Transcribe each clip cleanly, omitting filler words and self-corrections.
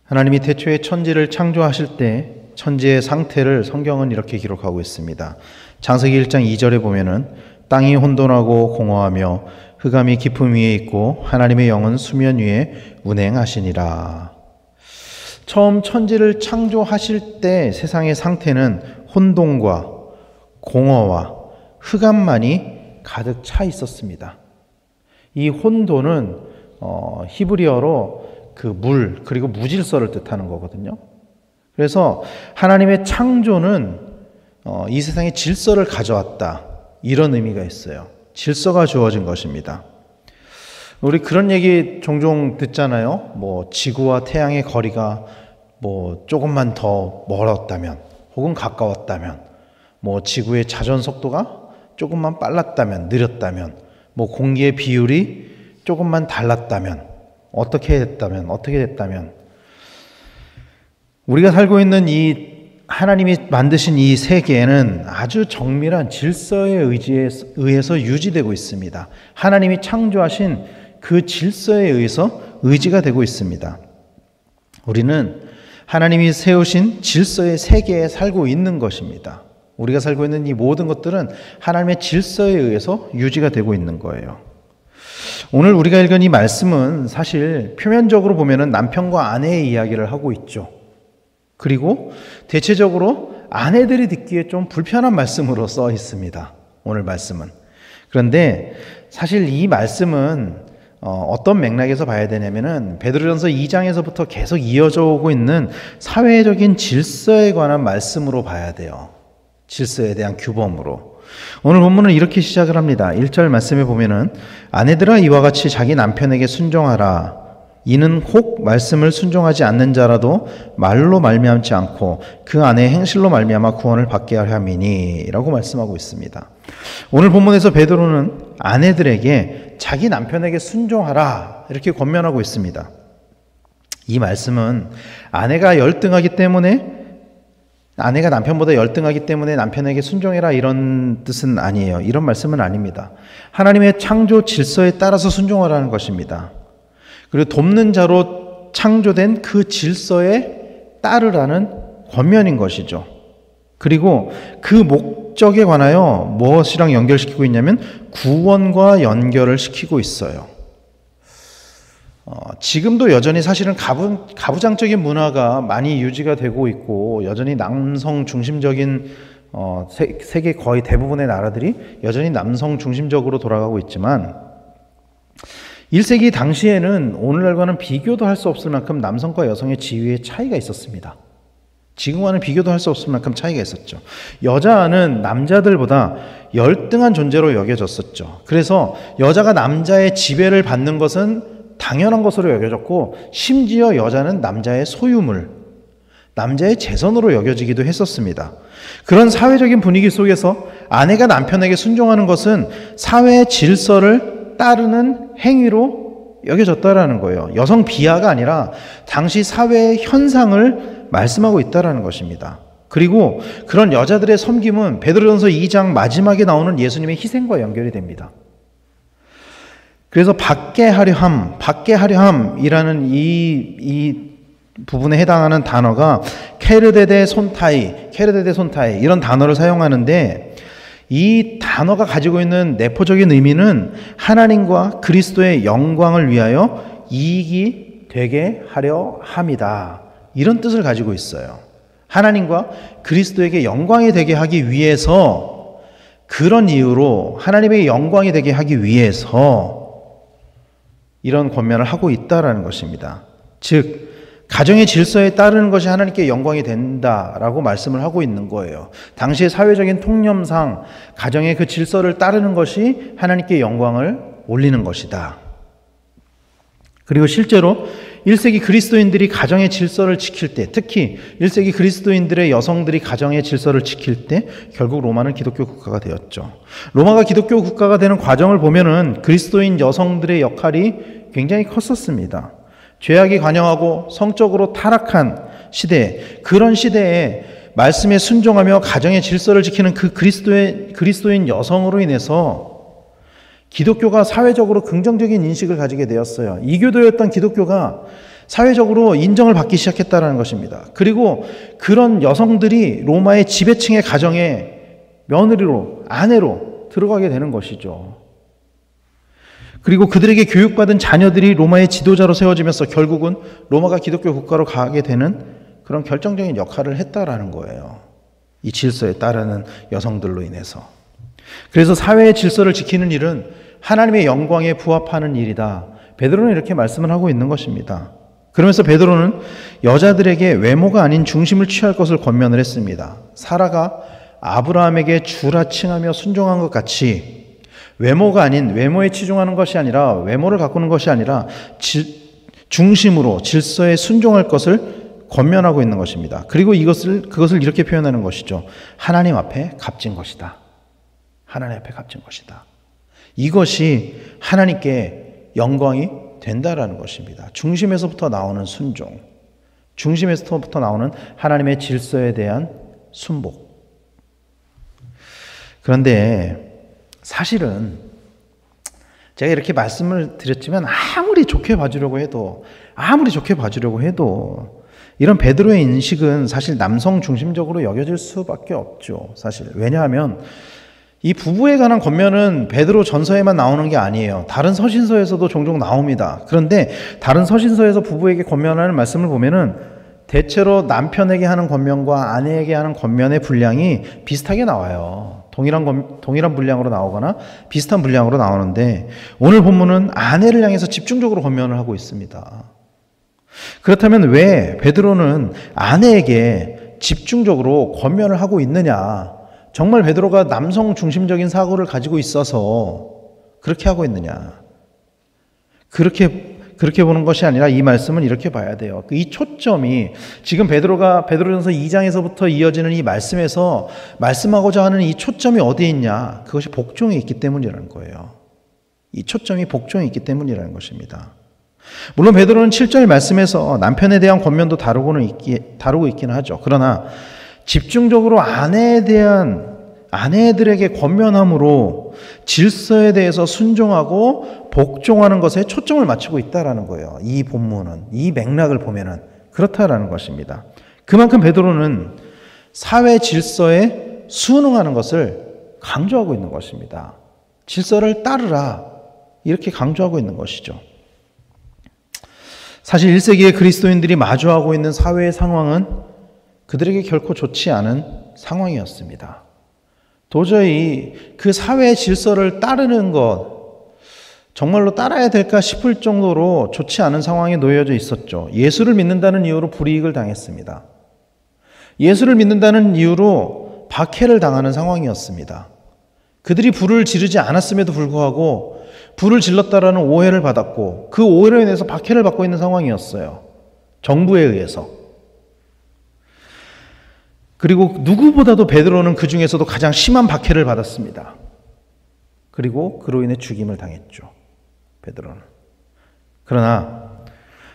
하나님이 태초에 천지를 창조하실 때 천지의 상태를 성경은 이렇게 기록하고 있습니다. 창세기 1장 2절에 보면은 땅이 혼돈하고 공허하며 흑암이 깊음 위에 있고 하나님의 영은 수면 위에 운행하시니라. 처음 천지를 창조하실 때 세상의 상태는 혼돈과 공허와 흑암만이 가득 차 있었습니다. 이 혼돈은 히브리어로 그 물 그리고 무질서를 뜻하는 거거든요. 그래서 하나님의 창조는 이 세상에 질서를 가져왔다, 이런 의미가 있어요. 질서가 주어진 것입니다. 우리 그런 얘기 종종 듣잖아요. 뭐 지구와 태양의 거리가 뭐 조금만 더 멀었다면 혹은 가까웠다면, 뭐 지구의 자전 속도가 조금만 빨랐다면, 느렸다면, 뭐 공기의 비율이 조금만 달랐다면, 어떻게 됐다면 우리가 살고 있는 이 하나님이 만드신 이 세계에는 아주 정밀한 질서에 의해서 유지되고 있습니다. 하나님이 창조하신 그 질서에 의해서 의지가 되고 있습니다. 우리는 하나님이 세우신 질서의 세계에 살고 있는 것입니다. 우리가 살고 있는 이 모든 것들은 하나님의 질서에 의해서 유지가 되고 있는 거예요. 오늘 우리가 읽은 이 말씀은 사실 표면적으로 보면은 남편과 아내의 이야기를 하고 있죠. 그리고 대체적으로 아내들이 듣기에 좀 불편한 말씀으로 써 있습니다. 오늘 말씀은. 그런데 사실 이 말씀은 어떤 맥락에서 봐야 되냐면은 베드로전서 2장에서부터 계속 이어져 오고 있는 사회적인 질서에 관한 말씀으로 봐야 돼요. 질서에 대한 규범으로. 오늘 본문은 이렇게 시작을 합니다. 1절 말씀에 보면은 아내들아 이와 같이 자기 남편에게 순종하라. 이는 혹 말씀을 순종하지 않는 자라도 말로 말미암지 않고 그 안에 행실로 말미암아 구원을 받게 하려 함이니 라고 말씀하고 있습니다. 오늘 본문에서 베드로는 아내들에게 자기 남편에게 순종하라 이렇게 권면하고 있습니다. 이 말씀은 아내가 남편보다 열등하기 때문에 남편에게 순종해라 이런 뜻은 아니에요. 이런 말씀은 아닙니다. 하나님의 창조 질서에 따라서 순종하라는 것입니다. 그리고 돕는 자로 창조된 그 질서에 따르라는 권면인 것이죠. 그리고 그 목적에 관하여 무엇이랑 연결시키고 있냐면 구원과 연결을 시키고 있어요. 지금도 여전히 사실은 가부장적인 문화가 많이 유지가 되고 있고 여전히 남성 중심적인 세계 거의 대부분의 나라들이 여전히 남성 중심적으로 돌아가고 있지만 1세기 당시에는 오늘날과는 비교도 할 수 없을 만큼 남성과 여성의 지위의 차이가 있었습니다. 지금과는 비교도 할 수 없을 만큼 차이가 있었죠. 여자는 남자들보다 열등한 존재로 여겨졌었죠. 그래서 여자가 남자의 지배를 받는 것은 당연한 것으로 여겨졌고 심지어 여자는 남자의 소유물, 남자의 재산으로 여겨지기도 했었습니다. 그런 사회적인 분위기 속에서 아내가 남편에게 순종하는 것은 사회의 질서를 따르는 행위로 여겨졌다라는 거예요. 여성 비하가 아니라 당시 사회의 현상을 말씀하고 있다라는 것입니다. 그리고 그런 여자들의 섬김은 베드로전서 2장 마지막에 나오는 예수님의 희생과 연결이 됩니다. 그래서 받게 하려 함이라는 이 부분에 해당하는 단어가 케르데데 손타이 이런 단어를 사용하는데 이 단어가 가지고 있는 내포적인 의미는 하나님과 그리스도의 영광을 위하여 이익이 되게 하려 함이다. 이런 뜻을 가지고 있어요. 하나님과 그리스도에게 영광이 되게 하기 위해서, 그런 이유로 하나님의 영광이 되게 하기 위해서 이런 권면을 하고 있다라는 것입니다. 즉 가정의 질서에 따르는 것이 하나님께 영광이 된다라고 말씀을 하고 있는 거예요. 당시의 사회적인 통념상 가정의 그 질서를 따르는 것이 하나님께 영광을 올리는 것이다. 그리고 실제로 1세기 그리스도인들이 가정의 질서를 지킬 때, 특히 1세기 그리스도인들의 여성들이 가정의 질서를 지킬 때 결국 로마는 기독교 국가가 되었죠. 로마가 기독교 국가가 되는 과정을 보면은 그리스도인 여성들의 역할이 굉장히 컸었습니다. 죄악이 관영하고 성적으로 타락한 시대, 그런 시대에 말씀에 순종하며 가정의 질서를 지키는 그 그리스도인 여성으로 인해서 기독교가 사회적으로 긍정적인 인식을 가지게 되었어요. 이교도였던 기독교가 사회적으로 인정을 받기 시작했다는 것입니다. 그리고 그런 여성들이 로마의 지배층의 가정에 며느리로, 아내로 들어가게 되는 것이죠. 그리고 그들에게 교육받은 자녀들이 로마의 지도자로 세워지면서 결국은 로마가 기독교 국가로 가게 되는 그런 결정적인 역할을 했다라는 거예요. 이 질서에 따르는 여성들로 인해서. 그래서 사회의 질서를 지키는 일은 하나님의 영광에 부합하는 일이다. 베드로는 이렇게 말씀을 하고 있는 것입니다. 그러면서 베드로는 여자들에게 외모가 아닌 중심을 취할 것을 권면을 했습니다. 사라가 아브라함에게 주라 칭하며 순종한 것 같이 외모가 아닌, 외모에 치중하는 것이 아니라, 외모를 가꾸는 것이 아니라 중심으로 질서에 순종할 것을 권면하고 있는 것입니다. 그리고 그것을 이렇게 표현하는 것이죠. 하나님 앞에 값진 것이다. 하나님 앞에 값진 것이다. 이것이 하나님께 영광이 된다라는 것입니다. 중심에서부터 나오는 순종, 중심에서부터 나오는 하나님의 질서에 대한 순복. 그런데 사실은 제가 이렇게 말씀을 드렸지만 아무리 좋게 봐주려고 해도 이런 베드로의 인식은 사실 남성 중심적으로 여겨질 수밖에 없죠. 사실. 왜냐하면 이 부부에 관한 권면은 베드로 전서에만 나오는 게 아니에요. 다른 서신서에서도 종종 나옵니다. 그런데 다른 서신서에서 부부에게 권면하는 말씀을 보면은 대체로 남편에게 하는 권면과 아내에게 하는 권면의 분량이 비슷하게 나와요. 동일한 분량으로 나오거나 비슷한 분량으로 나오는데 오늘 본문은 아내를 향해서 집중적으로 권면을 하고 있습니다. 그렇다면 왜 베드로는 아내에게 집중적으로 권면을 하고 있느냐? 정말 베드로가 남성 중심적인 사고를 가지고 있어서 그렇게 하고 있느냐? 그렇게 보는 것이 아니라 이 말씀은 이렇게 봐야 돼요. 이 초점이 지금 베드로전서 2장에서부터 이어지는 이 말씀에서 말씀하고자 하는 이 초점이 어디에 있냐? 그것이 복종에 있기 때문이라는 거예요. 이 초점이 복종에 있기 때문이라는 것입니다. 물론 베드로는 7절 말씀에서 남편에 대한 권면도 다루고 있긴 하죠. 그러나 집중적으로 아내들에게 권면함으로 질서에 대해서 순종하고 복종하는 것에 초점을 맞추고 있다라는 거예요. 이 본문은, 이 맥락을 보면은 그렇다라는 것입니다. 그만큼 베드로는 사회 질서에 순응하는 것을 강조하고 있는 것입니다. 질서를 따르라, 이렇게 강조하고 있는 것이죠. 사실 1세기의 그리스도인들이 마주하고 있는 사회의 상황은 그들에게 결코 좋지 않은 상황이었습니다. 도저히 그 사회의 질서를 따르는 것, 정말로 따라야 될까 싶을 정도로 좋지 않은 상황에 놓여져 있었죠. 예수를 믿는다는 이유로 불이익을 당했습니다. 예수를 믿는다는 이유로 박해를 당하는 상황이었습니다. 그들이 불을 지르지 않았음에도 불구하고 불을 질렀다라는 오해를 받았고 그 오해로 인해서 박해를 받고 있는 상황이었어요. 정부에 의해서. 그리고 누구보다도 베드로는 그 중에서도 가장 심한 박해를 받았습니다. 그리고 그로 인해 죽임을 당했죠. 베드로는. 그러나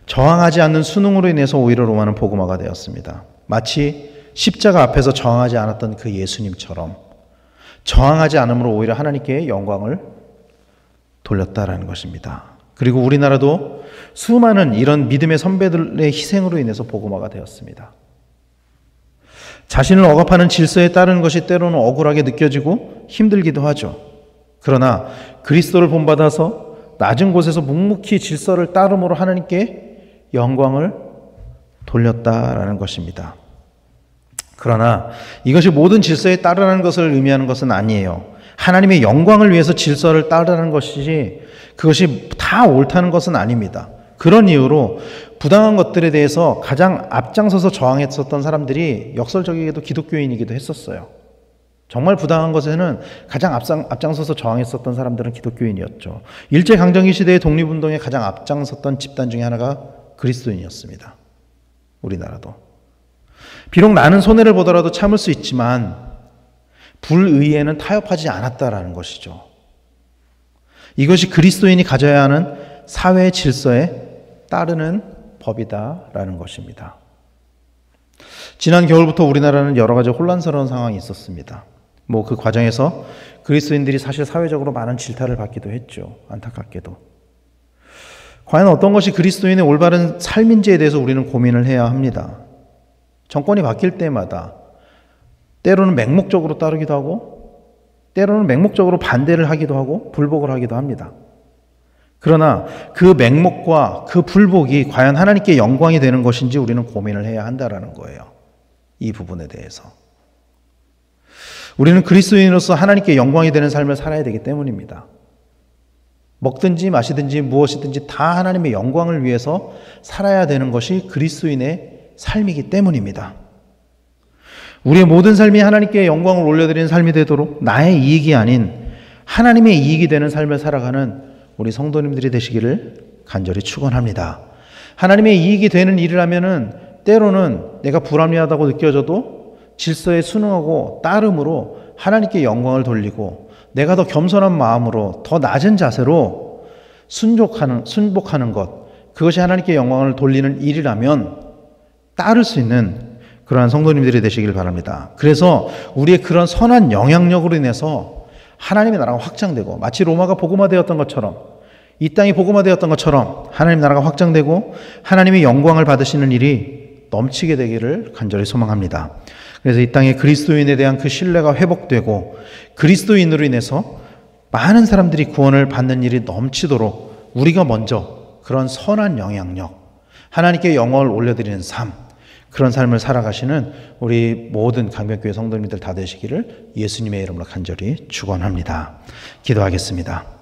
저항하지 않는 순응으로 인해서 오히려 로마는 복음화가 되었습니다. 마치 십자가 앞에서 저항하지 않았던 그 예수님처럼 저항하지 않음으로 오히려 하나님께 영광을 돌렸다라는 것입니다. 그리고 우리나라도 수많은 이런 믿음의 선배들의 희생으로 인해서 복음화가 되었습니다. 자신을 억압하는 질서에 따르는 것이 때로는 억울하게 느껴지고 힘들기도 하죠. 그러나 그리스도를 본받아서 낮은 곳에서 묵묵히 질서를 따름으로 하나님께 영광을 돌렸다라는 것입니다. 그러나 이것이 모든 질서에 따르는 것을 의미하는 것은 아니에요. 하나님의 영광을 위해서 질서를 따르는 것이지 그것이 다 옳다는 것은 아닙니다. 그런 이유로 부당한 것들에 대해서 가장 앞장서서 저항했었던 사람들이 역설적이게도 기독교인이기도 했었어요. 정말 부당한 것에는 가장 앞장서서 저항했었던 사람들은 기독교인이었죠. 일제강점기 시대의 독립운동에 가장 앞장섰던 집단 중에 하나가 그리스도인이었습니다. 우리나라도. 비록 나는 손해를 보더라도 참을 수 있지만 불의에는 타협하지 않았다라는 것이죠. 이것이 그리스도인이 가져야 하는 사회 질서에 따르는 법이다라는 것입니다. 지난 겨울부터 우리나라는 여러 가지 혼란스러운 상황이 있었습니다. 그 과정에서 그리스도인들이 사실 사회적으로 많은 질타를 받기도 했죠. 안타깝게도. 과연 어떤 것이 그리스도인의 올바른 삶인지에 대해서 우리는 고민을 해야 합니다. 정권이 바뀔 때마다 때로는 맹목적으로 따르기도 하고 때로는 맹목적으로 반대를 하기도 하고 불복을 하기도 합니다. 그러나 그 맹목과 그 불복이 과연 하나님께 영광이 되는 것인지 우리는 고민을 해야 한다라는 거예요. 이 부분에 대해서. 우리는 그리스도인으로서 하나님께 영광이 되는 삶을 살아야 되기 때문입니다. 먹든지 마시든지 무엇이든지 다 하나님의 영광을 위해서 살아야 되는 것이 그리스도인의 삶이기 때문입니다. 우리의 모든 삶이 하나님께 영광을 올려드리는 삶이 되도록 나의 이익이 아닌 하나님의 이익이 되는 삶을 살아가는 우리 성도님들이 되시기를 간절히 축원합니다. 하나님의 이익이 되는 일을 하면은 때로는 내가 불합리하다고 느껴져도 질서에 순응하고 따름으로 하나님께 영광을 돌리고 내가 더 겸손한 마음으로 더 낮은 자세로 순복하는 것, 그것이 하나님께 영광을 돌리는 일이라면 따를 수 있는 그러한 성도님들이 되시길 바랍니다. 그래서 우리의 그런 선한 영향력으로 인해서 하나님의 나라가 확장되고 마치 로마가 복음화되었던 것처럼 이 땅이 복음화되었던 것처럼 하나님 나라가 확장되고 하나님의 영광을 받으시는 일이 넘치게 되기를 간절히 소망합니다. 그래서 이 땅에 그리스도인에 대한 그 신뢰가 회복되고 그리스도인으로 인해서 많은 사람들이 구원을 받는 일이 넘치도록 우리가 먼저 그런 선한 영향력, 하나님께 영광을 올려드리는 삶, 그런 삶을 살아가시는 우리 모든 강변교회 성도님들 다 되시기를 예수님의 이름으로 간절히 축원합니다. 기도하겠습니다.